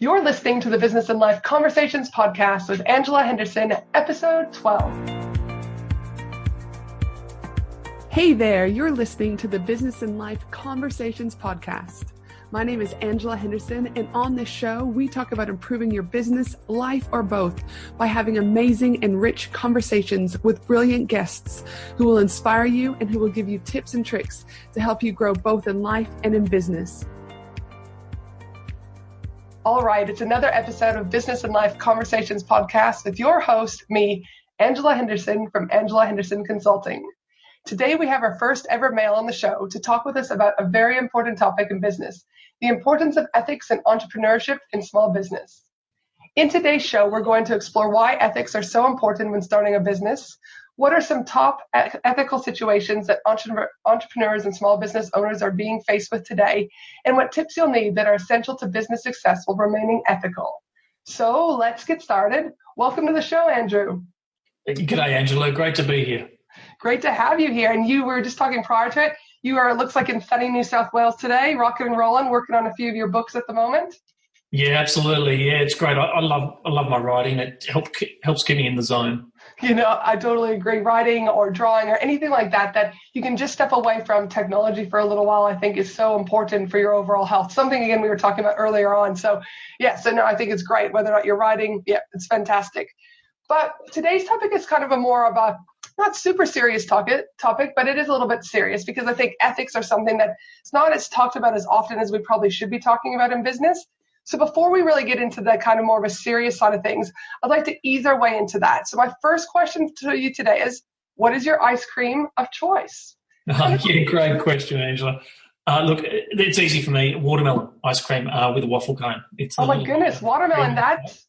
You're listening to the Business and Life Conversations podcast with Angela Henderson, episode 12. Hey there, you're listening to the Business and Life Conversations podcast. My name is Angela Henderson, and on this show, we talk about improving your business, life, or both by having amazing and rich conversations with brilliant guests who will inspire you and who will give you tips and tricks to help you grow both in life and in business. All right, it's another episode of Business and Life Conversations podcast with your host, me, Angela Henderson from Angela Henderson Consulting. Today, we have our first ever male on the show to talk with us about a very important topic in business, the importance of ethics and entrepreneurship in small business. In today's show, we're going to explore why ethics are so important when starting a business. What are some top ethical situations that entrepreneurs and small business owners are being faced with today? And what tips you'll need that are essential to business success while remaining ethical? So let's get started. Welcome to the show, Andrew. G'day, Angela. Great to be here. Great to have you here. And you were just talking prior to it. You are, it looks like, in sunny New South Wales today, rocking and rolling, working on a few of your books at the moment. Yeah, absolutely. Yeah, it's great. I love my writing. It helps keep me in the zone. You know, I totally agree. Writing or drawing or anything like that, that you can just step away from technology for a little while, I think is so important for your overall health. Something, again, we were talking about earlier on. So, I think it's great. Whether or not you're writing, it's fantastic. But today's topic is kind of a more of a not super serious topic, but it is a little bit serious because I think ethics are something that it's not as talked about as often as we probably should be talking about in business. So before we really get into the kind of more of a serious side of things, I'd like to ease our way into that. So my first question to you today is, what is your ice cream of choice? Great question, Angela. Look, it's easy for me. Watermelon ice cream with a waffle cone. Oh my goodness, watermelon, that's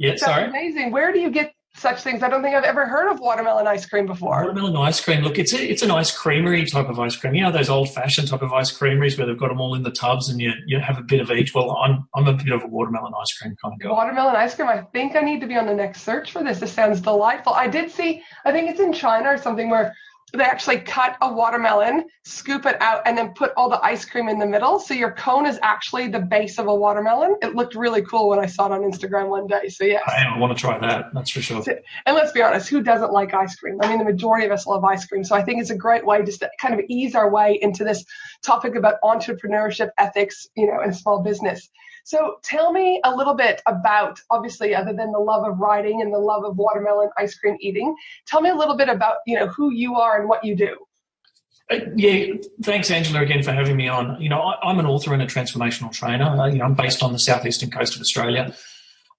amazing. Where do you get such things? I don't think I've ever heard of watermelon ice cream before. Watermelon ice cream. Look, it's an ice creamery type of ice cream. You know, those old-fashioned type of ice creameries where they've got them all in the tubs and you have a bit of each. Well, I'm a bit of a watermelon ice cream kind of guy. Watermelon ice cream. I think I need to be on the next search for this. This sounds delightful. I did see, I think it's in China or something, where they actually cut a watermelon, scoop it out, and then put all the ice cream in the middle. So your cone is actually the base of a watermelon. It looked really cool when I saw it on Instagram one day. So yes. I want to try that. That's for sure. And let's be honest, who doesn't like ice cream? I mean, the majority of us love ice cream. So I think it's a great way just to kind of ease our way into this topic about entrepreneurship, ethics, and small business. So tell me a little bit about, obviously, other than the love of writing and the love of watermelon ice cream eating, tell me a little bit about, who you are and what you do. Thanks, Angela, again for having me on. I'm an author and a transformational trainer. I'm based on the southeastern coast of Australia.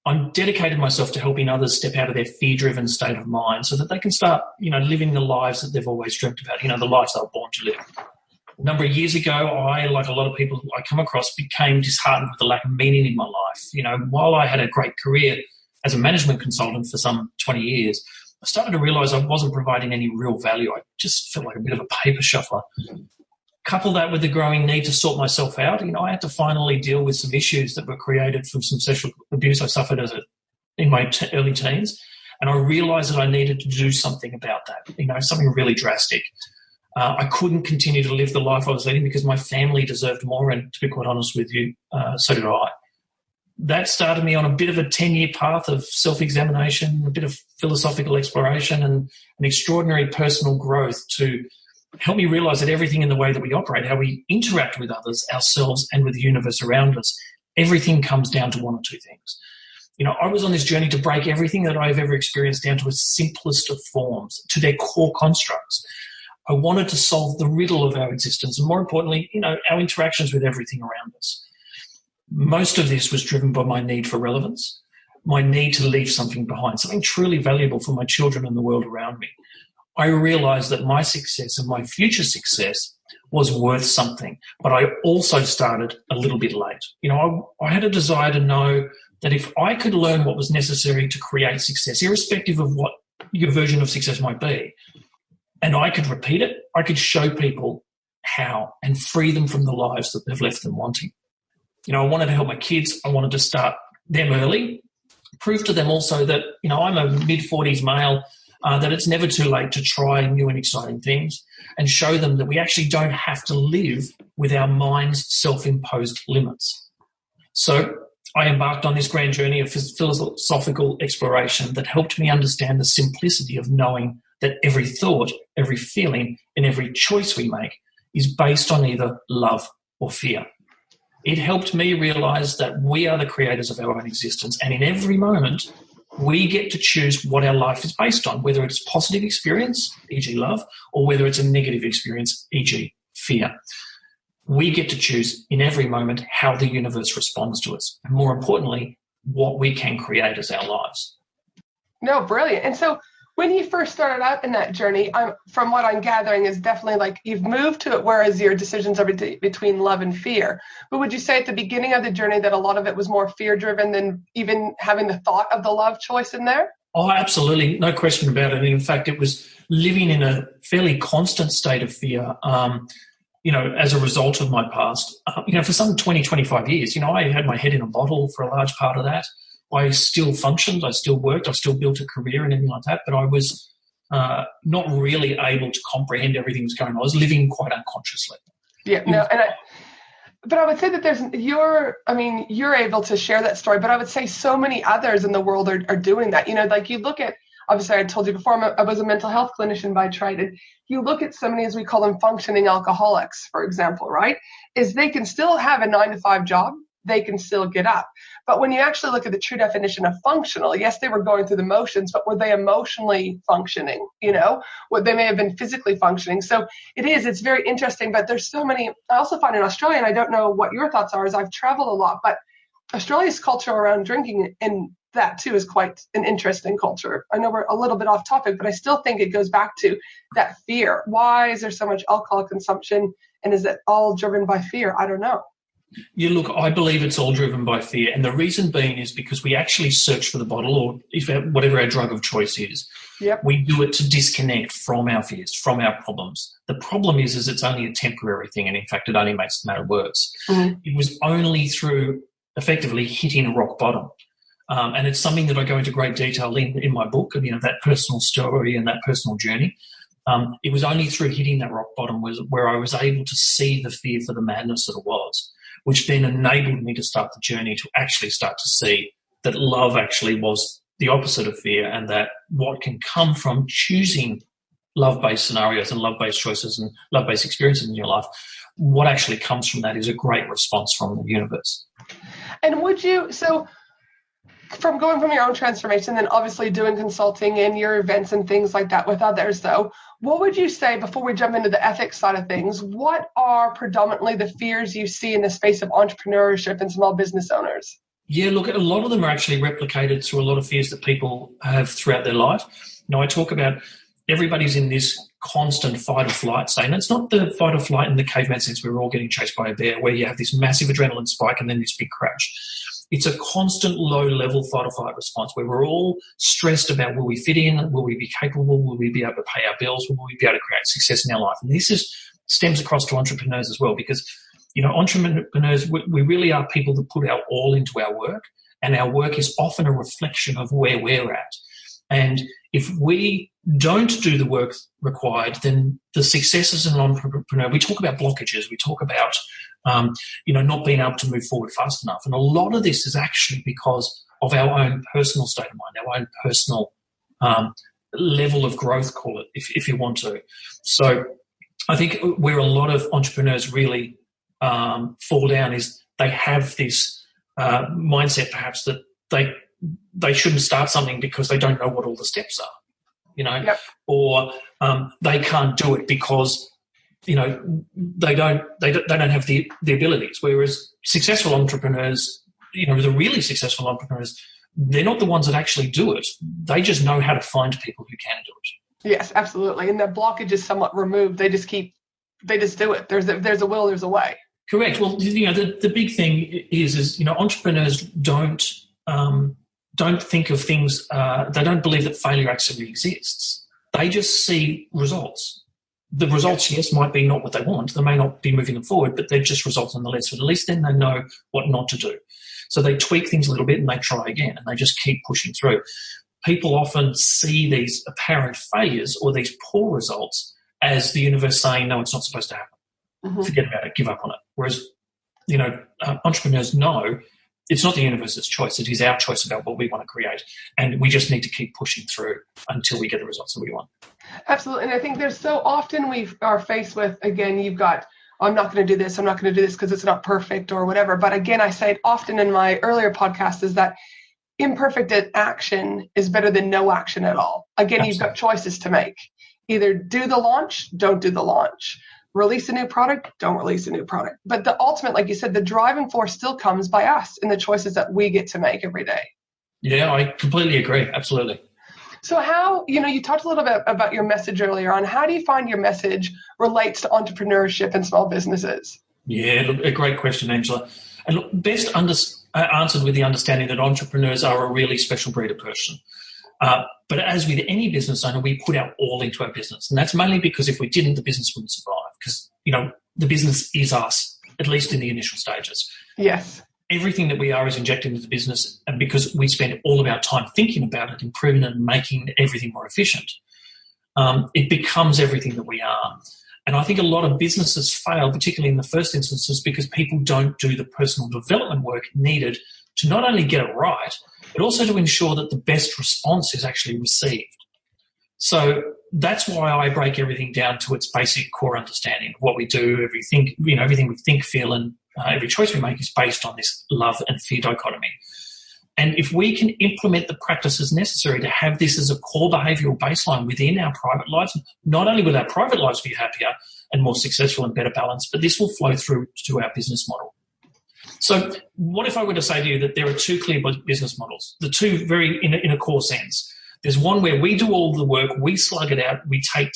I'm dedicated myself to helping others step out of their fear-driven state of mind so that they can start, living the lives that they've always dreamt about, the lives they were born to live. A number of years ago, I, like a lot of people I come across, became disheartened with the lack of meaning in my life. While I had a great career as a management consultant for some 20 years, I started to realise I wasn't providing any real value. I just felt like a bit of a paper shuffler. Couple that with the growing need to sort myself out, I had to finally deal with some issues that were created from some sexual abuse I suffered in my early teens. And I realised that I needed to do something about that, something really drastic. I couldn't continue to live the life I was leading because my family deserved more, and to be quite honest with you, so did I. That started me on a bit of a 10-year path of self-examination, a bit of philosophical exploration, and an extraordinary personal growth to help me realise that everything in the way that we operate, how we interact with others, ourselves, and with the universe around us, everything comes down to one or two things. I was on this journey to break everything that I've ever experienced down to its simplest of forms, to their core constructs. I wanted to solve the riddle of our existence and, more importantly, our interactions with everything around us. Most of this was driven by my need for relevance, my need to leave something behind, something truly valuable for my children and the world around me. I realised that my success and my future success was worth something, but I also started a little bit late. I had a desire to know that if I could learn what was necessary to create success, irrespective of what your version of success might be, and I could repeat it, I could show people how and free them from the lives that they've left them wanting. I wanted to help my kids. I wanted to start them early, prove to them also that, I'm a mid-40s male, that it's never too late to try new and exciting things, and show them that we actually don't have to live with our mind's self-imposed limits. So I embarked on this grand journey of philosophical exploration that helped me understand the simplicity of knowing that every thought, every feeling, and every choice we make is based on either love or fear. It helped me realize that we are the creators of our own existence, and in every moment, we get to choose what our life is based on, whether it's positive experience, e.g. love, or whether it's a negative experience, e.g. fear. We get to choose in every moment how the universe responds to us, and more importantly, what we can create as our lives. No, brilliant. And so when you first started out in that journey, from what I'm gathering is definitely like you've moved to it, whereas your decisions are between love and fear. But would you say at the beginning of the journey that a lot of it was more fear-driven than even having the thought of the love choice in there? Oh, absolutely. No question about it. In fact, it was living in a fairly constant state of fear, as a result of my past. For some 20, 25 years, I had my head in a bottle for a large part of that. I still functioned, I still worked, I still built a career and everything like that, but I was not really able to comprehend everything that was going on. I was living quite unconsciously. Yeah, no, but I would say that you're able to share that story, but I would say so many others in the world are doing that. Like you look at, obviously I told you before, I was a mental health clinician by trade, and you look at so many, as we call them, functioning alcoholics, for example, right? Is they can still have a 9-to-5 job, they can still get up. But when you actually look at the true definition of functional, yes, they were going through the motions, but were they emotionally functioning? What they may have been physically functioning. So it's very interesting, but there's so many. I also find in Australia, and I don't know what your thoughts are, as I've traveled a lot, but Australia's culture around drinking and that too is quite an interesting culture. I know we're a little bit off topic, but I still think it goes back to that fear. Why is there so much alcohol consumption? And is it all driven by fear? I don't know. Yeah, look, I believe it's all driven by fear. And the reason being is because we actually search for the bottle, or whatever our drug of choice is. Yep. We do it to disconnect from our fears, from our problems. The problem is it's only a temporary thing. And in fact, it only makes the matter worse. Mm-hmm. It was only through effectively hitting a rock bottom. And it's something that I go into great detail in my book, that personal story and that personal journey. It was only through hitting that rock bottom where I was able to see the fear for the madness that it was, which then enabled me to start the journey to actually start to see that love actually was the opposite of fear, and that what can come from choosing love-based scenarios and love-based choices and love-based experiences in your life, what actually comes from that is a great response from the universe. And from going from your own transformation, then obviously doing consulting and your events and things like that with others, though, what would you say, before we jump into the ethics side of things, what are predominantly the fears you see in the space of entrepreneurship and small business owners? Yeah, look, a lot of them are actually replicated through a lot of fears that people have throughout their life. I talk about everybody's in this constant fight or flight state. And it's not the fight or flight in the caveman sense where we're all getting chased by a bear, where you have this massive adrenaline spike and then this big crash. It's a constant low-level fight or flight response where we're all stressed about, will we fit in? Will we be capable? Will we be able to pay our bills? Will we be able to create success in our life? And this stems across to entrepreneurs as well, because, entrepreneurs, we really are people that put our all into our work, and our work is often a reflection of where we're at. And if we don't do the work required, then the success as an entrepreneur, we talk about blockages, we talk about, not being able to move forward fast enough. And a lot of this is actually because of our own personal state of mind, our own personal level of growth, call it, if you want to. So I think where a lot of entrepreneurs really fall down is they have this mindset perhaps that they shouldn't start something because they don't know what all the steps are, Yep. Or they can't do it because, they don't have the abilities. Whereas successful entrepreneurs, the really successful entrepreneurs, they're not the ones that actually do it. They just know how to find people who can do it. Yes, absolutely. And the blockage is somewhat removed. They just do it. There's a will, there's a way. Correct. Well, the big thing is entrepreneurs don't think of things, they don't believe that failure actually exists. They just see results. The results, yes, might be not what they want. They may not be moving them forward, but they're just results nonetheless. But at least then they know what not to do. So they tweak things a little bit and they try again, and they just keep pushing through. People often see these apparent failures or these poor results as the universe saying, no, it's not supposed to happen. Mm-hmm. Forget about it, give up on it. Whereas, entrepreneurs know it's not the universe's choice. It is our choice about what we want to create. And we just need to keep pushing through until we get the results that we want. Absolutely. And I think there's so often we are faced with, again, you've got, I'm not going to do this. I'm not going to do this because it's not perfect or whatever. But again, I say it often in my earlier podcast is that imperfect action is better than no action at all. Again, Absolutely. You've got choices to make. Either do the launch, don't do the launch. Release a new product, don't release a new product. But the ultimate, like you said, the driving force still comes by us in the choices that we get to make every day. Yeah, I completely agree. Absolutely. So how, you talked a little bit about your message earlier on. How do you find your message relates to entrepreneurship and small businesses? Yeah, look, a great question, Angela. And look, best answered with the understanding that entrepreneurs are a really special breed of person. But as with any business owner, we put our all into our business. And that's mainly because if we didn't, the business wouldn't survive. Because, the business is us, at least in the initial stages. Yes. Everything that we are is injected into the business, and because we spend all of our time thinking about it, improving it, and making everything more efficient, it becomes everything that we are. And I think a lot of businesses fail, particularly in the first instances, because people don't do the personal development work needed to not only get it right, but also to ensure that the best response is actually received. So that's why I break everything down to its basic core understanding of what we do, everything we think, feel, and every choice we make is based on this love and fear dichotomy. And if we can implement the practices necessary to have this as a core behavioural baseline within our private lives, not only will our private lives be happier and more successful and better balanced, but this will flow through to our business model. So what if I were to say to you that there are two clear business models, the two very in a core sense? There's one where we do all the work, we slug it out, we take,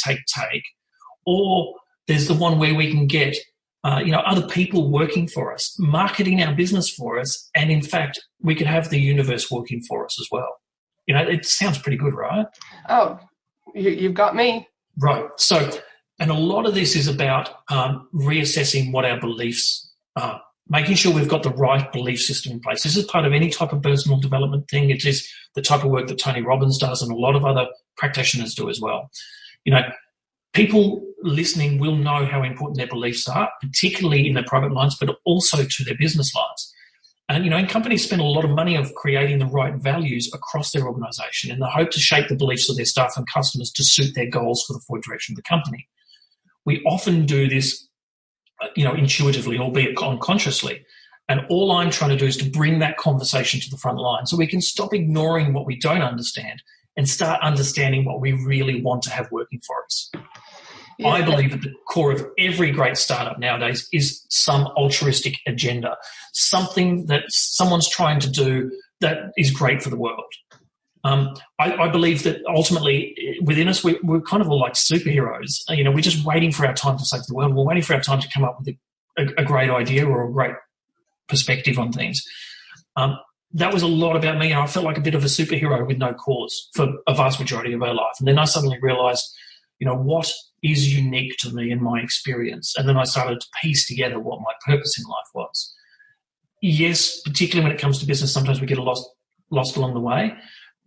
or there's the one where we can get other people working for us, marketing our business for us, and in fact, we could have the universe working for us as well. It sounds pretty good, right? Oh, you've got me. Right. So, and a lot of this is about reassessing what our beliefs are, making sure we've got the right belief system in place. This is part of any type of personal development thing. It is the type of work that Tony Robbins does and a lot of other practitioners do as well. People listening will know how important their beliefs are, particularly in their private lives, but also to their business lives. And, companies spend a lot of money of creating the right values across their organisation in the hope to shape the beliefs of their staff and customers to suit their goals for the forward direction of the company. We often do this, intuitively, albeit unconsciously. And all I'm trying to do is to bring that conversation to the front line so we can stop ignoring what we don't understand and start understanding what we really want to have working for us. Yeah. I believe at the core of every great startup nowadays is some altruistic agenda, something that someone's trying to do that is great for the world. I believe that ultimately within us, we're kind of all like superheroes. We're just waiting for our time to save the world. We're waiting for our time to come up with a great idea or a great perspective on things. That was a lot about me, and I felt like a bit of a superhero with no cause for a vast majority of our life. And then I suddenly realised, what is unique to me in my experience? And then I started to piece together what my purpose in life was. Yes, particularly when it comes to business, sometimes we get lost along the way.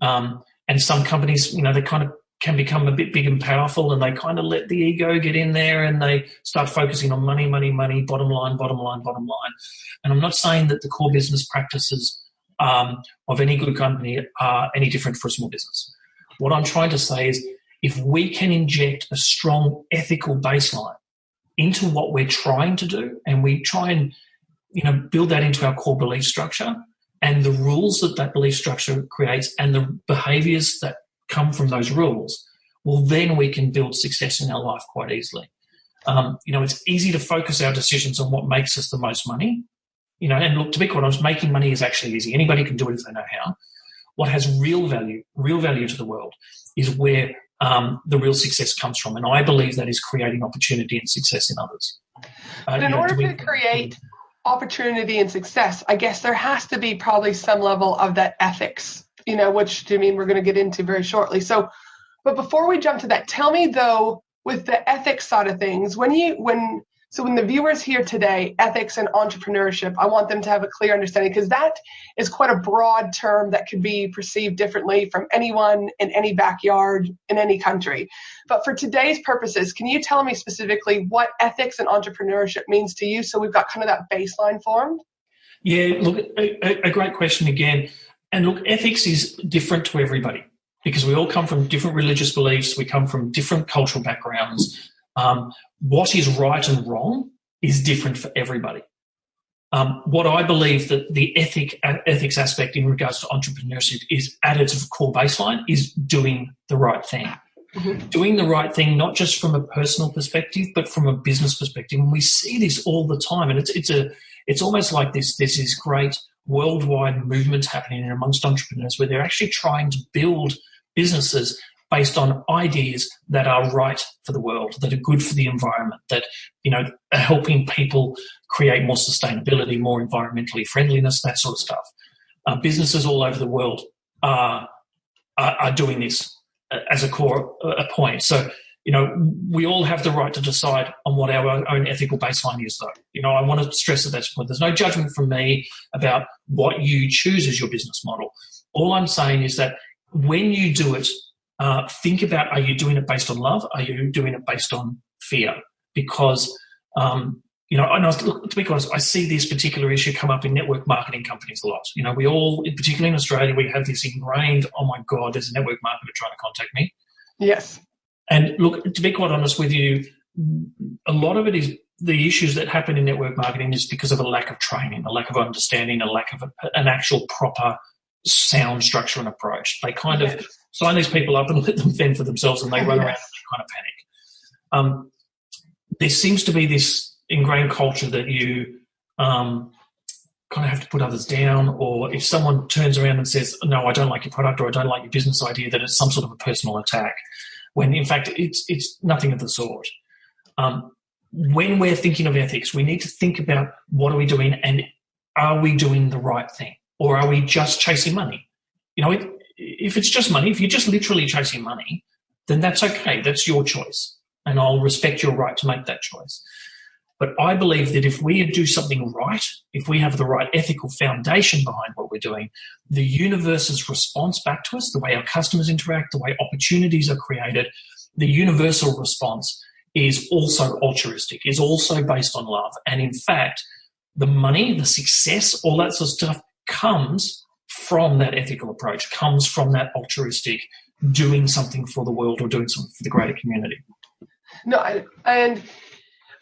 And some companies, they kind of can become a bit big and powerful, and they kind of let the ego get in there and they start focusing on money, bottom line. And I'm not saying that the core business practices of any good company are any different for a small business. What I'm trying to say is if we can inject a strong ethical baseline into what we're trying to do, and we try and build that into our core belief structure and the rules that belief structure creates and the behaviours that come from those rules, well, then we can build success in our life quite easily. It's easy to focus our decisions on what makes us the most money. And look, to be quite honest, making money is actually easy. Anybody can do it if they know how. What has real value to the world is where the real success comes from. And I believe that is creating opportunity and success in others. But in order to create opportunity and success, I guess there has to be probably some level of that ethics, which we're going to get into very shortly. So, but before we jump to that, tell me though, with the ethics side of things, when the viewers hear today, ethics and entrepreneurship, I want them to have a clear understanding, because that is quite a broad term that could be perceived differently from anyone in any backyard in any country. But for today's purposes, can you tell me specifically what ethics and entrepreneurship means to you, so we've got kind of that baseline formed? Yeah, look, a great question again. And look, ethics is different to everybody because we all come from different religious beliefs. We come from different cultural backgrounds. What is right and wrong is different for everybody. What I believe that the ethics aspect in regards to entrepreneurship is at its core baseline is doing the right thing. Mm-hmm. Doing the right thing, not just from a personal perspective, but from a business perspective. And we see this all the time. And it's almost like there's this great worldwide movement happening amongst entrepreneurs where they're actually trying to build businesses based on ideas that are right for the world, that are good for the environment, that, are helping people create more sustainability, more environmentally friendliness, that sort of stuff. Businesses all over the world are doing this as a core point. So, we all have the right to decide on what our own ethical baseline is, though. I want to stress at that point. There's no judgment from me about what you choose as your business model. All I'm saying is that when you do it, think about, are you doing it based on love? Are you doing it based on fear? Because, to be honest, I see this particular issue come up in network marketing companies a lot. We all, particularly in Australia, we have this ingrained, oh my God, there's a network marketer trying to contact me. Yes. And look, to be quite honest with you, a lot of it is the issues that happen in network marketing is because of a lack of training, a lack of understanding, a lack of an actual proper sound structure and approach. They kind of sign these people up and let them fend for themselves, and they run around and kind of panic. There seems to be this ingrained culture that you kind of have to put others down, or if someone turns around and says, no, I don't like your product or I don't like your business idea, that it's some sort of a personal attack, when in fact it's nothing of the sort. When we're thinking of ethics, we need to think about what are we doing and are we doing the right thing, or are we just chasing money? If it's just money, if you're just literally chasing money, then that's okay. That's your choice. And I'll respect your right to make that choice. But I believe that if we do something right, if we have the right ethical foundation behind what we're doing, the universe's response back to us, the way our customers interact, the way opportunities are created, the universal response is also altruistic, is also based on love. And in fact, the money, the success, all that sort of stuff comes from that ethical approach, comes from that altruistic doing something for the world or doing something for the greater community. No, and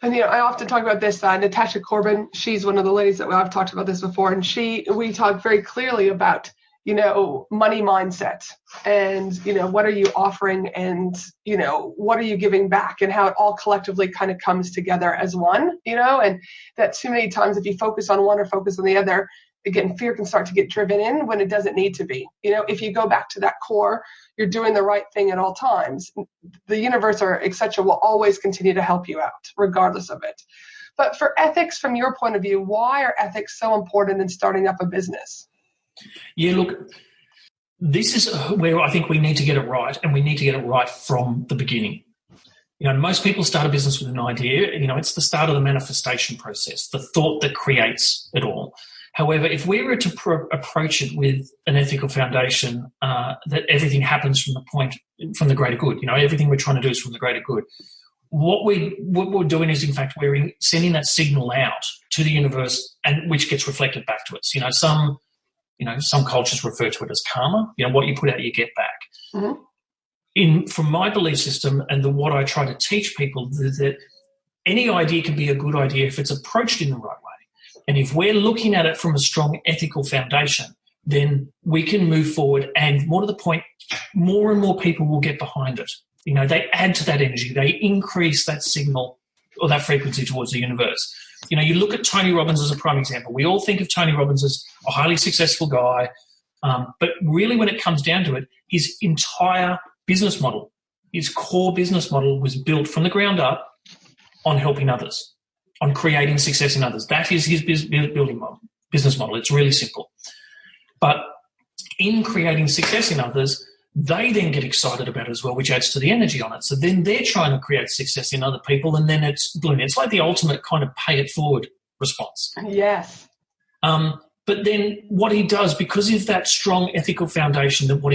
I often talk about this. Natasha Corbin, she's one of the ladies that I've talked about this before, and we talk very clearly about money mindset and what are you offering and what are you giving back, and how it all collectively kind of comes together as one. And that too many times if you focus on one or focus on the other, again, fear can start to get driven in when it doesn't need to be. If you go back to that core, you're doing the right thing at all times. The universe or et cetera will always continue to help you out, regardless of it. But for ethics, from your point of view, why are ethics so important in starting up a business? Yeah, look, this is where I think we need to get it right, and we need to get it right from the beginning. Most people start a business with an idea. It's the start of the manifestation process, the thought that creates it all. However, if we were to approach it with an ethical foundation, that everything happens from the greater good, everything we're trying to do is from the greater good. What we're doing is, in fact, we're sending that signal out to the universe, and which gets reflected back to us. Some cultures refer to it as karma. What you put out, you get back. Mm-hmm. From my belief system, and what I try to teach people, is that any idea can be a good idea if it's approached in the right way. And if we're looking at it from a strong ethical foundation, then we can move forward. And more to the point, more and more people will get behind it. They add to that energy. They increase that signal or that frequency towards the universe. You look at Tony Robbins as a prime example. We all think of Tony Robbins as a highly successful guy. But really, when it comes down to it, his entire business model, his core business model was built from the ground up on helping others, on creating success in others. That is his business model. It's really simple. But in creating success in others, they then get excited about it as well, which adds to the energy on it. So then they're trying to create success in other people, and then it's blooming. It's like the ultimate kind of pay it forward response. Yes. But then what he does, because of that strong ethical foundation, that what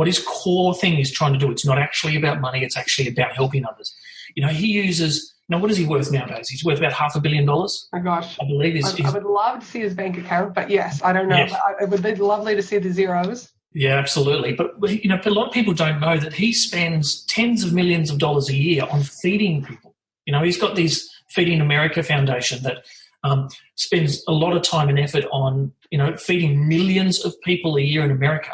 his core thing is trying to do, it's not actually about money, it's actually about helping others. He uses Now, what is he worth nowadays? He's worth about $500 million. Oh my gosh. I believe I would love to see his bank account, but yes, I don't know. Yes. But it would be lovely to see the zeros. Yeah, absolutely. But, a lot of people don't know that he spends tens of millions of dollars a year on feeding people. He's got this Feeding America Foundation that spends a lot of time and effort on, feeding millions of people a year in America.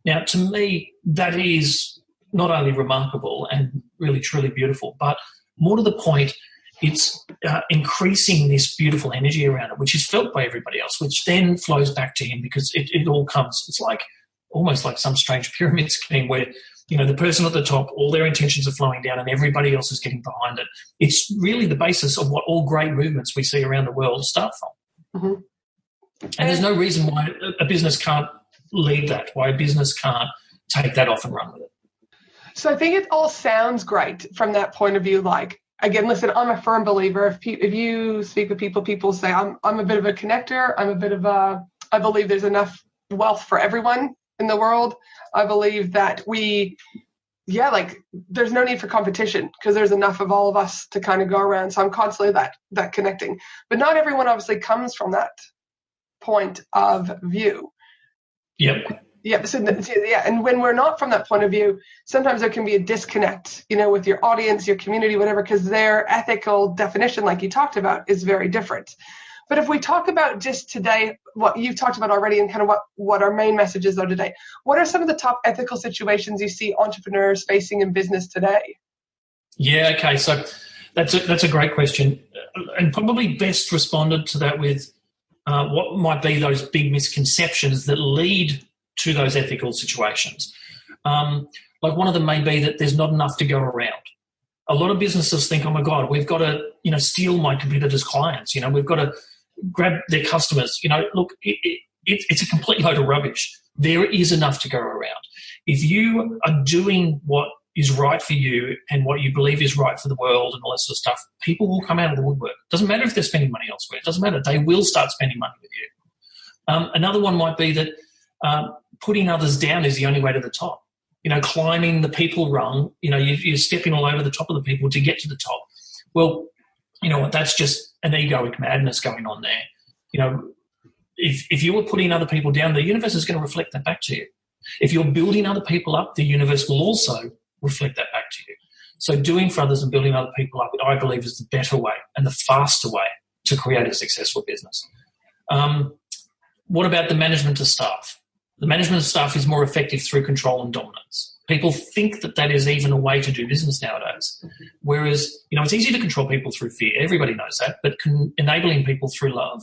Now, to me, that is not only remarkable and really, truly beautiful, but more to the point, it's increasing this beautiful energy around it, which is felt by everybody else, which then flows back to him because it all comes. It's like almost like some strange pyramid scheme where, the person at the top, all their intentions are flowing down and everybody else is getting behind it. It's really the basis of what all great movements we see around the world start from. Mm-hmm. And there's no reason why a business can't lead that, why a business can't take that off and run with it. So I think it all sounds great from that point of view. Like, again, listen, I'm a firm believer. If you speak with people say, I'm a bit of a connector. I believe there's enough wealth for everyone in the world. I believe that there's no need for competition because there's enough of all of us to kind of go around. So I'm constantly that connecting. But not everyone obviously comes from that point of view. Yep. Yeah. And when we're not from that point of view, sometimes there can be a disconnect, with your audience, your community, whatever, because their ethical definition, like you talked about, is very different. But if we talk about just today, what you've talked about already and kind of what our main messages are today, what are some of the top ethical situations you see entrepreneurs facing in business today? Yeah, okay. So that's a great question, and probably best responded to that with what might be those big misconceptions that lead to those ethical situations. Like one of them may be that there's not enough to go around. A lot of businesses think, oh my God, we've got to, steal my competitors' clients. We've got to grab their customers. Look, it's a complete load of rubbish. There is enough to go around. If you are doing what is right for you and what you believe is right for the world and all that sort of stuff, people will come out of the woodwork. Doesn't matter if they're spending money elsewhere. It doesn't matter. They will start spending money with you. Another one might be that putting others down is the only way to the top. Climbing the people rung, you're stepping all over the top of the people to get to the top. Well, that's just an egoic madness going on there. If you were putting other people down, the universe is going to reflect that back to you. If you're building other people up, the universe will also reflect that back to you. So doing for others and building other people up, I believe, is the better way and the faster way to create a successful business. What about the management of staff? The management of staff is more effective through control and dominance. People think that is even a way to do business nowadays. Whereas, it's easy to control people through fear. Everybody knows that. But enabling people through love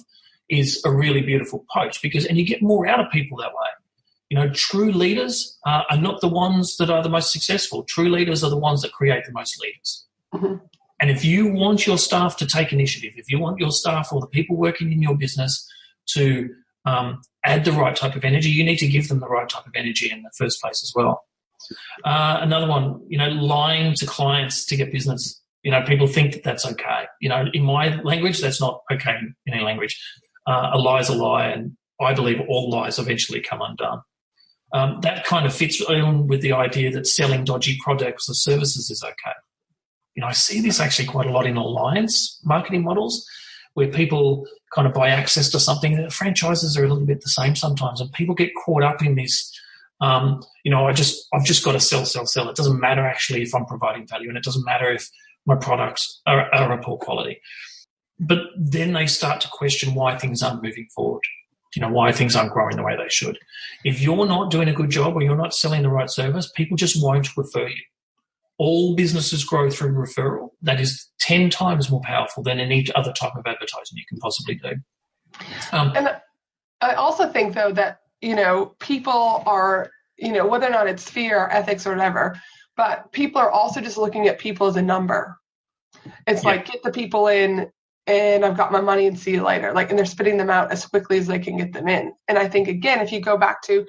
is a really beautiful approach and you get more out of people that way. True leaders are not the ones that are the most successful. True leaders are the ones that create the most leaders. Mm-hmm. And if you want your staff to take initiative, if you want your staff or the people working in your business to add the right type of energy, you need to give them the right type of energy in the first place as well. Another one, lying to clients to get business. People think that that's okay. In my language, that's not okay in any language. A lie is a lie, and I believe all lies eventually come undone. That kind of fits in with the idea that selling dodgy products or services is okay. I see this actually quite a lot in alliance marketing models where people kind of buy access to something. The franchises are a little bit the same sometimes, and people get caught up in this, I've just got to sell. It doesn't matter actually if I'm providing value, and it doesn't matter if my products are of poor quality. But then they start to question why things aren't moving forward, why things aren't growing the way they should. If you're not doing a good job or you're not selling the right service, people just won't refer you. All businesses grow through referral. That is 10 times more powerful than any other type of advertising you can possibly do. And I also think, though, that, people are, whether or not it's fear or ethics or whatever, but people are also just looking at people as a number. It's like, get the people in and I've got my money and see you later. And they're spitting them out as quickly as they can get them in. And I think, again, if you go back to,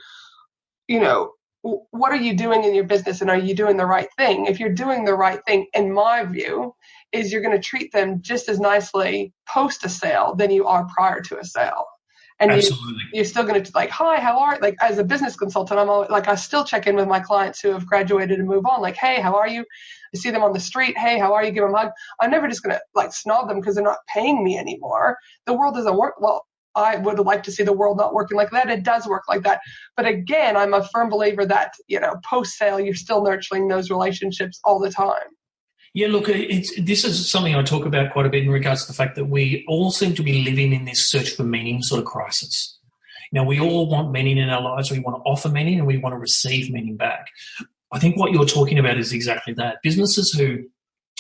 what are you doing in your business and are you doing the right thing? If you're doing the right thing, in my view, is you're going to treat them just as nicely post a sale than you are prior to a sale. And Absolutely. you're still going to like, hi, how are you? Like as a business consultant, I'm always, like, I still check in with my clients who have graduated and move on. Like, hey, how are you? I see them on the street. Hey, how are you? Give them a hug. I'm never just going to like snob them because they're not paying me anymore. The world doesn't work. Well, I would like to see the world not working like that. It does work like that. But again, I'm a firm believer that, post-sale, you're still nurturing those relationships all the time. Yeah, look, this is something I talk about quite a bit in regards to the fact that we all seem to be living in this search for meaning sort of crisis. Now, we all want meaning in our lives. We want to offer meaning and we want to receive meaning back. I think what you're talking about is exactly that. Businesses who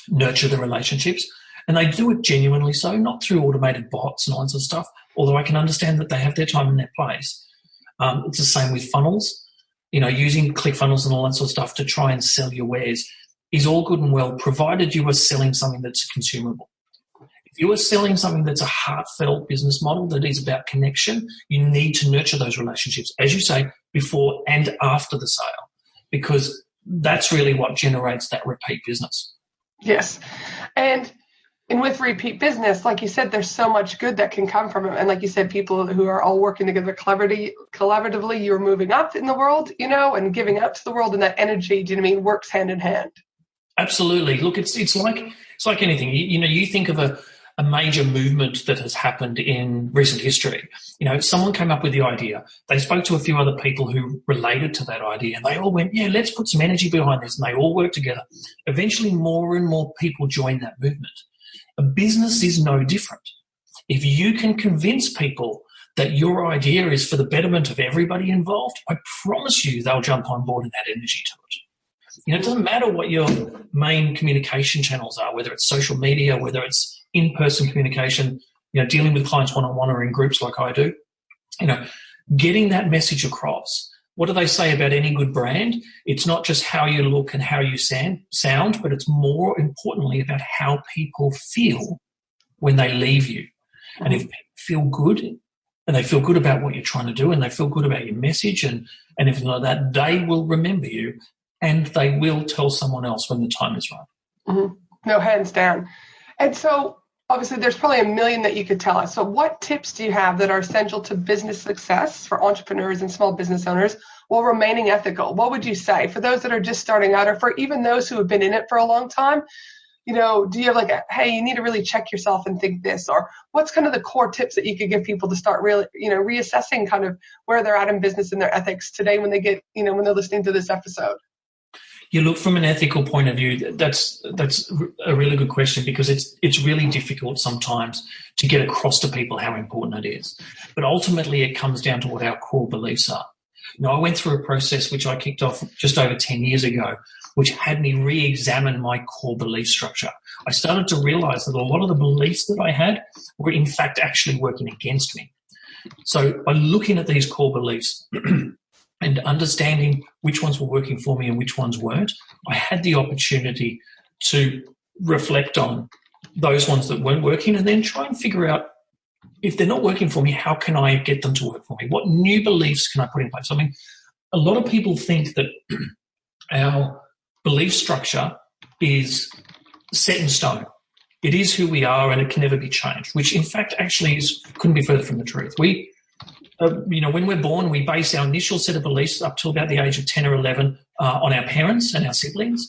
nurture the relationships, and they do it genuinely so, not through automated bots and all that sort of stuff, although I can understand that they have their time and their place. It's the same with funnels. Using ClickFunnels and all that sort of stuff to try and sell your wares is all good and well, provided you are selling something that's consumable. If you are selling something that's a heartfelt business model that is about connection, you need to nurture those relationships, as you say, before and after the sale, because that's really what generates that repeat business. Yes. And with repeat business, like you said, there's so much good that can come from it. And like you said, people who are all working together collaboratively, you're moving up in the world, and giving out to the world, and that energy, do you know what I mean, works hand in hand. Absolutely. Look, it's like anything. You think of a major movement that has happened in recent history. Someone came up with the idea. They spoke to a few other people who related to that idea, and they all went, yeah, let's put some energy behind this. And they all worked together. Eventually, more and more people joined that movement. A business is no different. If you can convince people that your idea is for the betterment of everybody involved, I promise you they'll jump on board and add energy to it. It doesn't matter what your main communication channels are, whether it's social media, whether it's in-person communication, dealing with clients one-on-one or in groups like I do, getting that message across. What do they say about any good brand? It's not just how you look and how you sound, but it's more importantly about how people feel when they leave you. And if people feel good, and they feel good about what you're trying to do, and they feel good about your message and everything like that, they will remember you. And they will tell someone else when the time is right. Mm-hmm. No, hands down. And so, obviously, there's probably a million that you could tell us. So what tips do you have that are essential to business success for entrepreneurs and small business owners while remaining ethical? What would you say for those that are just starting out, or for even those who have been in it for a long time? Do you have hey, you need to really check yourself and think this? Or what's kind of the core tips that you could give people to start really, reassessing kind of where they're at in business and their ethics today when they get, when they're listening to this episode? You look from an ethical point of view, that's a really good question, because it's really difficult sometimes to get across to people how important it is. But ultimately, it comes down to what our core beliefs are. I went through a process which I kicked off just over 10 years ago, which had me re-examine my core belief structure. I started to realize that a lot of the beliefs that I had were in fact actually working against me. So by looking at these core beliefs and understanding which ones were working for me and which ones weren't, I had the opportunity to reflect on those ones that weren't working and then try and figure out, if they're not working for me, how can I get them to work for me? What new beliefs can I put in place? I mean, a lot of people think that our belief structure is set in stone. It is who we are and it can never be changed, which in fact actually couldn't be further from the truth. When we're born, we base our initial set of beliefs up till about the age of 10 or 11 on our parents and our siblings.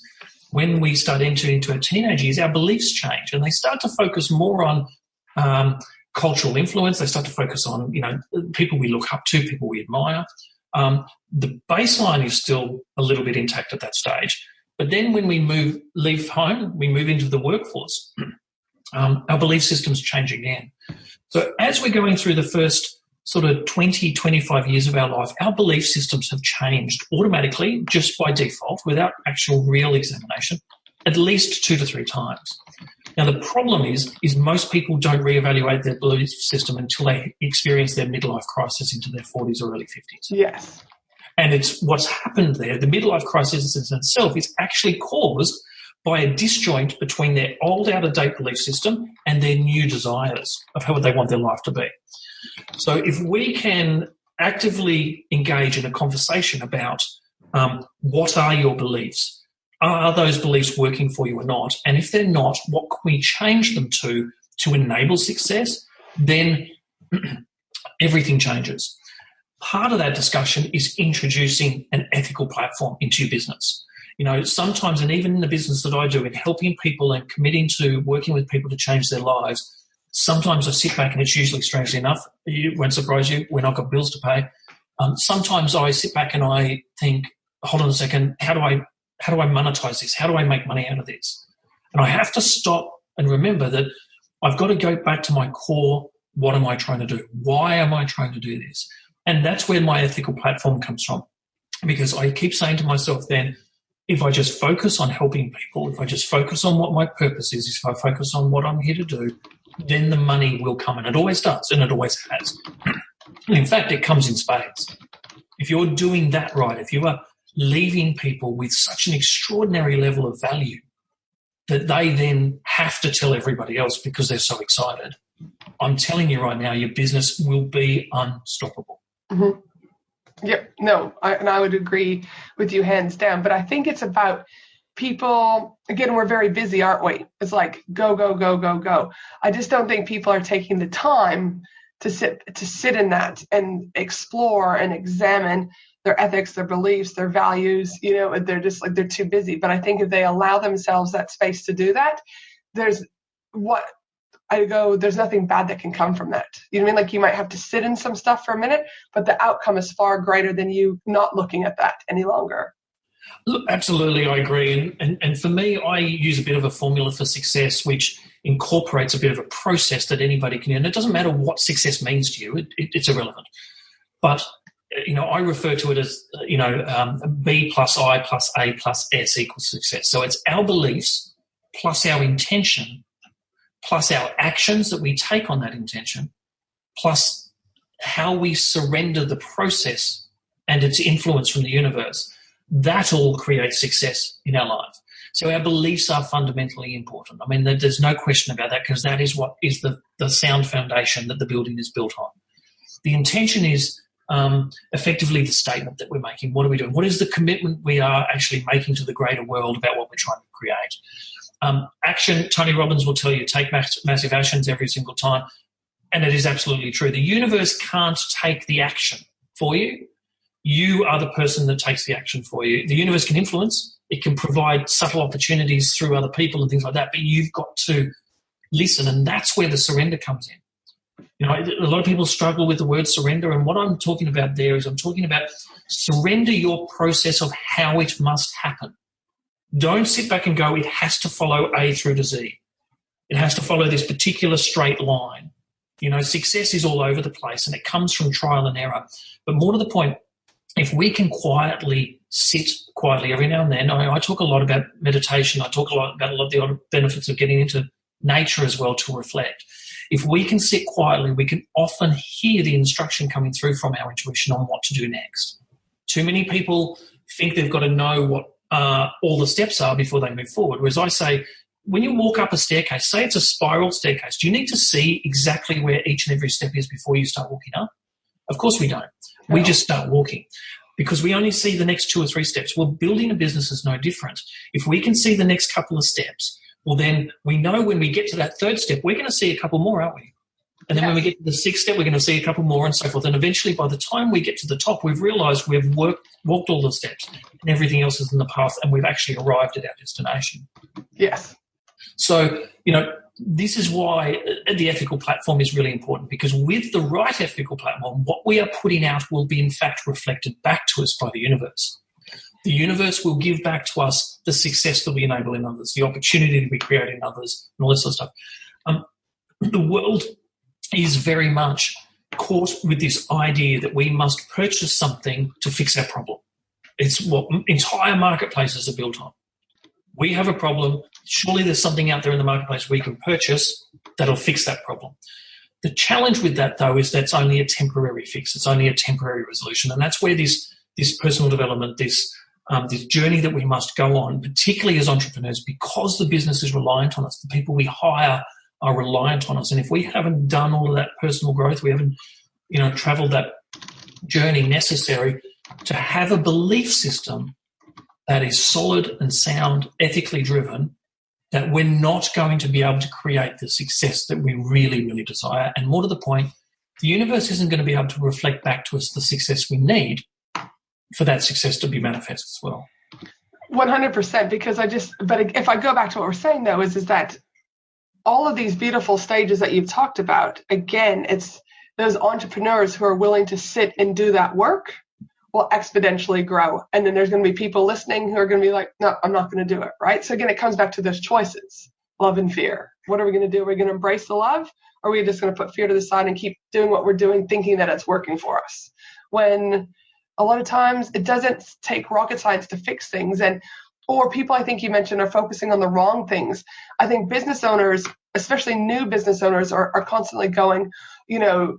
When we start entering into our teenage years, our beliefs change and they start to focus more on cultural influence. They start to focus on, people we look up to, people we admire. The baseline is still a little bit intact at that stage. But then when we leave home, we move into the workforce, our belief systems change again. So as we're going through the first sort of 20, 25 years of our life, our belief systems have changed automatically, just by default, without actual real examination, at least 2 to 3 times. Now, the problem is most people don't reevaluate their belief system until they experience their midlife crisis into their 40s or early 50s. Yes. And it's what's happened there. The midlife crisis in itself is actually caused by a disjoint between their old, out-of-date belief system and their new desires of how they want their life to be. So if we can actively engage in a conversation about what are your beliefs, are those beliefs working for you or not, and if they're not, what can we change them to enable success, then everything changes. Part of that discussion is introducing an ethical platform into your business. Sometimes, and even in the business that I do, in helping people and committing to working with people to change their lives, sometimes I sit back, and it's usually, strangely enough, it won't surprise you, when I've got bills to pay, sometimes I sit back and I think, hold on a second, how do I monetize this? How do I make money out of this? And I have to stop and remember that I've got to go back to my core. What am I trying to do? Why am I trying to do this? And that's where my ethical platform comes from. Because I keep saying to myself then, if I just focus on helping people, if I just focus on what my purpose is, if I focus on what I'm here to do, then the money will come. And it always does, and it always has. And in fact, it comes in spades. If you're doing that right, if you are leaving people with such an extraordinary level of value that they then have to tell everybody else because they're so excited, I'm telling you right now, your business will be unstoppable. Mm-hmm. Yep. No, I would agree with you hands down. But I think it's about people, again, we're very busy, aren't we? It's like go, go, go, go, go. I just don't think people are taking the time to sit in that and explore and examine their ethics, their beliefs, their values. They're just like, they're too busy. But I think if they allow themselves that space to do that, there's nothing bad that can come from that. You know what I mean? Like, you might have to sit in some stuff for a minute, but the outcome is far greater than you not looking at that any longer. Look, absolutely, I agree. And for me, I use a bit of a formula for success, which incorporates a bit of a process that anybody can. And it doesn't matter what success means to you; it's irrelevant. But I refer to it as B plus I plus A plus S equals success. So it's our beliefs plus our intention plus our actions that we take on that intention, plus how we surrender the process and its influence from the universe. That all creates success in our life. So our beliefs are fundamentally important. I mean, there's no question about that, because that is what is the sound foundation that the building is built on. The intention is effectively the statement that we're making. What are we doing? What is the commitment we are actually making to the greater world about what we're trying to create? Action, Tony Robbins will tell you, take massive actions every single time. And it is absolutely true. The universe can't take the action for you. You are the person that takes the action for you. The universe can influence. It can provide subtle opportunities through other people and things like that, but you've got to listen, and that's where the surrender comes in. A lot of people struggle with the word surrender, and what I'm talking about there is I'm talking about surrender your process of how it must happen. Don't sit back and go, it has to follow A through to Z. It has to follow this particular straight line. Success is all over the place, and it comes from trial and error. But more to the point, if we can sit quietly every now and then, I talk a lot about meditation. I talk a lot of the benefits of getting into nature as well to reflect. If we can sit quietly, we can often hear the instruction coming through from our intuition on what to do next. Too many people think they've got to know what all the steps are before they move forward. Whereas I say, when you walk up a staircase, say it's a spiral staircase, do you need to see exactly where each and every step is before you start walking up? Of course we don't. No. We just start walking because we only see the next 2 or 3 steps. Well, building a business is no different. If we can see the next couple of steps, well, then we know when we get to that 3rd step, we're going to see a couple more, aren't we? And then when we get to the 6th step, we're going to see a couple more and so forth. And eventually, by the time we get to the top, we've realised we've walked all the steps and everything else is in the path, and we've actually arrived at our destination. Yes. So, this is why the ethical platform is really important, because with the right ethical platform, what we are putting out will be in fact reflected back to us by the universe. The universe will give back to us the success that we enable in others, the opportunity that we create in others, and all this sort of stuff. The world is very much caught with this idea that we must purchase something to fix our problem. It's what entire marketplaces are built on. We have a problem. Surely there's something out there in the marketplace we can purchase that'll fix that problem. The challenge with that, though, is that's only a temporary fix. It's only a temporary resolution. And that's where this personal development, this journey that we must go on, particularly as entrepreneurs, because the business is reliant on us, the people we hire are reliant on us. And if we haven't done all of that personal growth, we haven't, traveled that journey necessary to have a belief system that is solid and sound, ethically driven, that we're not going to be able to create the success that we really, really desire. And more to the point, the universe isn't going to be able to reflect back to us the success we need for that success to be manifest as well. 100%, because but if I go back to what we're saying though, is that all of these beautiful stages that you've talked about, again, it's those entrepreneurs who are willing to sit and do that work will exponentially grow. And then there's going to be people listening who are going to be like, no, I'm not going to do it. Right. So again, it comes back to those choices, love and fear. What are we going to do? Are we going to embrace the love, or are we just going to put fear to the side and keep doing what we're doing, thinking that it's working for us? When a lot of times it doesn't take rocket science to fix things. Or people, I think you mentioned, are focusing on the wrong things. I think business owners, especially new business owners, are constantly going,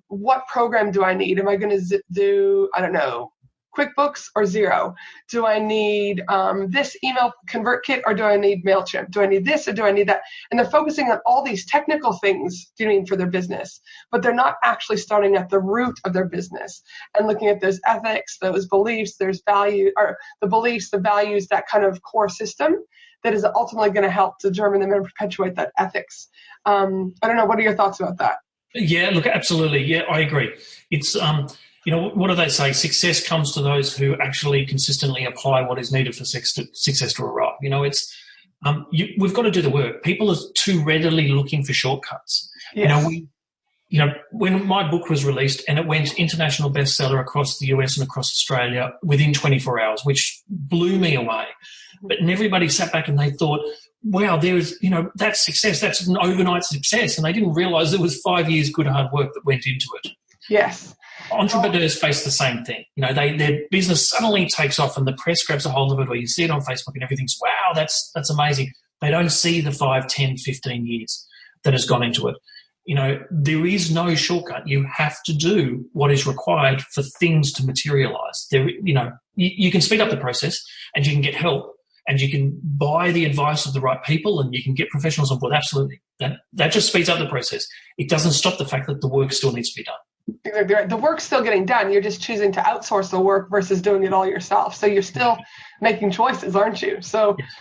what program do I need? Am I going to do, I don't know, QuickBooks or Xero? Do I need this email convert kit, or do I need MailChimp? Do I need this or do I need that? And they're focusing on all these technical things for their business, but they're not actually starting at the root of their business and looking at those ethics, those beliefs, there's value, or the beliefs, the values, that kind of core system that is ultimately going to help determine them and perpetuate that ethics. I don't know. What are your thoughts about that? Yeah, look, absolutely. Yeah, I agree. It's, what do they say? Success comes to those who actually consistently apply what is needed for success to arrive. We've got to do the work. People are too readily looking for shortcuts. Yes. When my book was released and it went international bestseller across the US and across Australia within 24 hours, which blew me away. But everybody sat back and they thought, wow, that's success. That's an overnight success. And they didn't realize there was 5 years good hard work that went into it. Yes. Entrepreneurs face the same thing. Their business suddenly takes off and the press grabs a hold of it, or you see it on Facebook and everything's, wow, that's amazing. They don't see the 5, 10, 15 years that has gone into it. There is no shortcut. You have to do what is required for things to materialize. You can speed up the process and you can get help and you can buy the advice of the right people and you can get professionals on board. Absolutely. That just speeds up the process. It doesn't stop the fact that the work still needs to be done. Exactly right. The work's still getting done. You're just choosing to outsource the work versus doing it all yourself. So you're still making choices, aren't you? So, yes.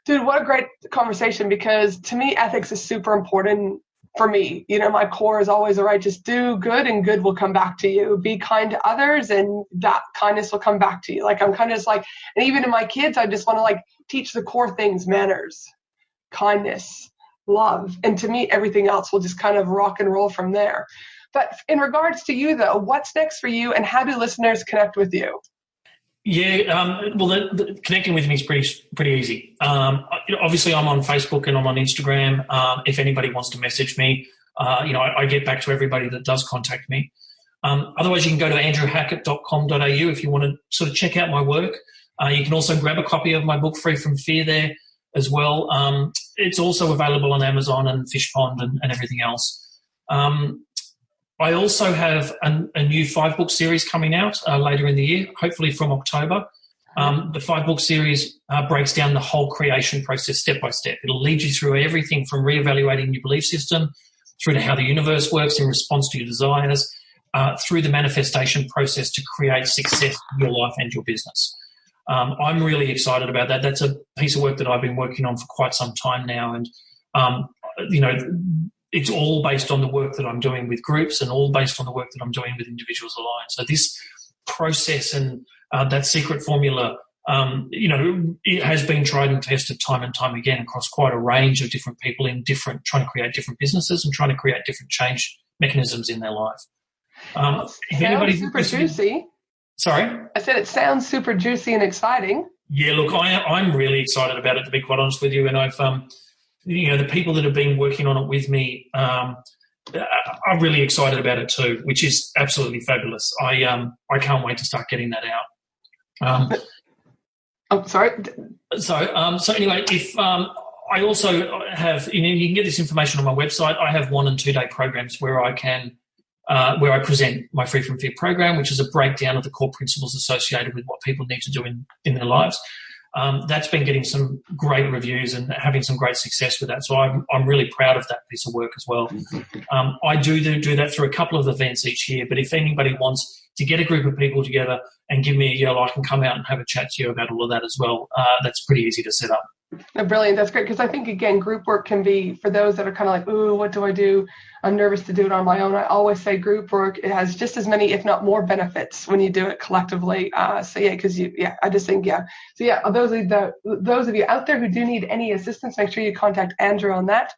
Dude, what a great conversation, because to me, ethics is super important for me. My core is always, all right, just do good and good will come back to you. Be kind to others and that kindness will come back to you. I'm kind of just and even in my kids, I just want to teach the core things: manners, kindness, love. And to me, everything else will just kind of rock and roll from there. But in regards to you, though, what's next for you and how do listeners connect with you? Yeah, connecting with me is pretty easy. Obviously, I'm on Facebook and I'm on Instagram. If anybody wants to message me, I get back to everybody that does contact me. Otherwise, you can go to andrewhackett.com.au if you want to sort of check out my work. You can also grab a copy of my book, Free from Fear, there as well. It's also available on Amazon and Fishpond and everything else. I also have a new 5-book series coming out later in the year, hopefully from October. The 5-book series breaks down the whole creation process step by step. It'll lead you through everything from reevaluating your belief system through to how the universe works in response to your desires, through the manifestation process to create success in your life and your business. I'm really excited about that. That's a piece of work that I've been working on for quite some time now. And, it's all based on the work that I'm doing with groups and all based on the work that I'm doing with individuals alone. So this process and that secret formula, it has been tried and tested time and time again across quite a range of different people trying to create different businesses and trying to create different change mechanisms in their life. Sounds super juicy. Sorry? I said it sounds super juicy and exciting. Yeah, look, I'm really excited about it, to be quite honest with you. And I've the people that have been working on it with me are really excited about it too, which is absolutely fabulous. I can't wait to start getting that out. Oh, sorry. So anyway, if I also have, you can get this information on my website. I have 1 and 2 day programs where I present my Free from Fear program, which is a breakdown of the core principles associated with what people need to do in their lives. That's been getting some great reviews and having some great success with that. So I'm really proud of that piece of work as well. I do that through a couple of events each year, but if anybody wants to get a group of people together and give me a yell, I can come out and have a chat to you about all of that as well. That's pretty easy to set up. No, brilliant. That's great. Because I think, again, group work can be, for those that are kind of like, ooh, what do I do? I'm nervous to do it on my own. I always say group work, it has just as many, if not more benefits when you do it collectively. I just think, yeah. So yeah, those of you out there who do need any assistance, make sure you contact Andrew on that.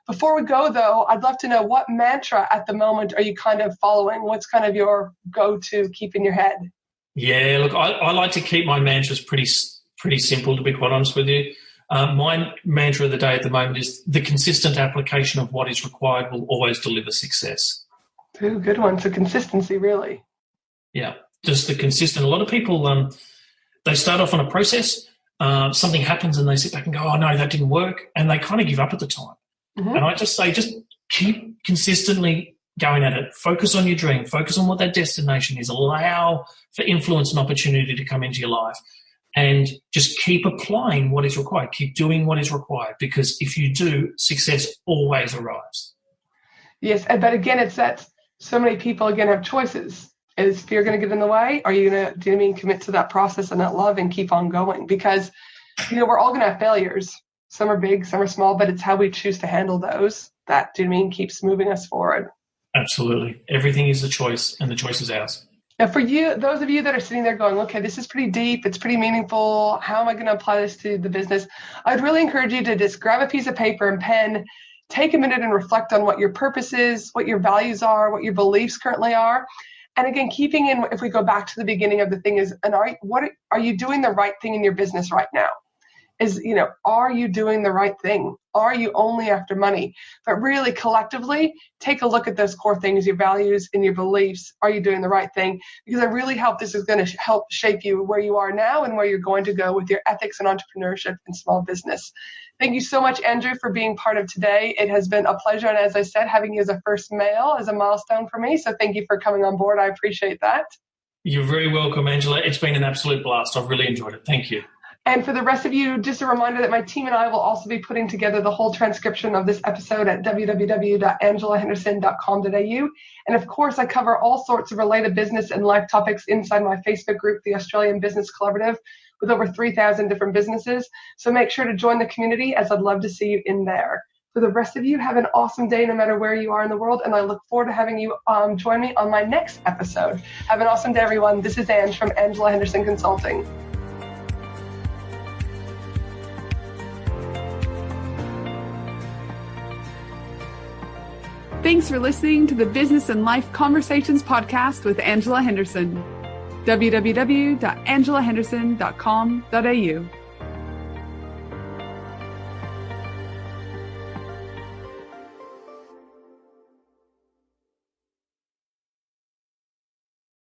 Before we go, though, I'd love to know, what mantra at the moment are you kind of following? What's kind of your go-to keep in your head? Yeah, look, I like to keep my mantras pretty simple, to be quite honest with you. My mantra of the day at the moment is the consistent application of what is required will always deliver success. Ooh, good one. So consistency, really. Yeah, just the consistent. A lot of people, they start off on a process, something happens and they sit back and go, oh, no, that didn't work. And they kind of give up at the time. Mm-hmm. And I just say, just keep consistently going at it. Focus on your dream. Focus on what that destination is. Allow for influence and opportunity to come into your life. And just keep applying what is required. Keep doing what is required, because if you do, success always arrives. Yes, but again, it's that so many people, again, have choices. Is fear going to get in the way? Are you going to, commit to that process and that love and keep on going? Because, we're all going to have failures. Some are big, some are small, but it's how we choose to handle those that, keeps moving us forward. Absolutely. Everything is a choice, and the choice is ours. Now, for you, those of you that are sitting there going, okay, this is pretty deep, it's pretty meaningful, how am I going to apply this to the business? I'd really encourage you to just grab a piece of paper and pen, take a minute and reflect on what your purpose is, what your values are, what your beliefs currently are. And again, keeping in, if we go back to the beginning of the thing is, are you doing the right thing in your business right now? Are you doing the right thing? Are you only after money? But really collectively, take a look at those core things, your values and your beliefs. Are you doing the right thing? Because this is going to help shape you where you are now and where you're going to go with your ethics and entrepreneurship and small business. Thank you so much, Andrew, for being part of today. It has been a pleasure. And as I said, having you as a first male is a milestone for me. So thank you for coming on board. I appreciate that. You're very welcome, Angela. It's been an absolute blast. I've really enjoyed it. Thank you. And for the rest of you, just a reminder that my team and I will also be putting together the whole transcription of this episode at www.angelahenderson.com.au. And of course, I cover all sorts of related business and life topics inside my Facebook group, the Australian Business Collaborative, with over 3,000 different businesses. So make sure to join the community, as I'd love to see you in there. For the rest of you, have an awesome day no matter where you are in the world. And I look forward to having you join me on my next episode. Have an awesome day, everyone. This is Ange from Angela Henderson Consulting. Thanks for listening to the Business and Life Conversations podcast with Angela Henderson. www.angelahenderson.com.au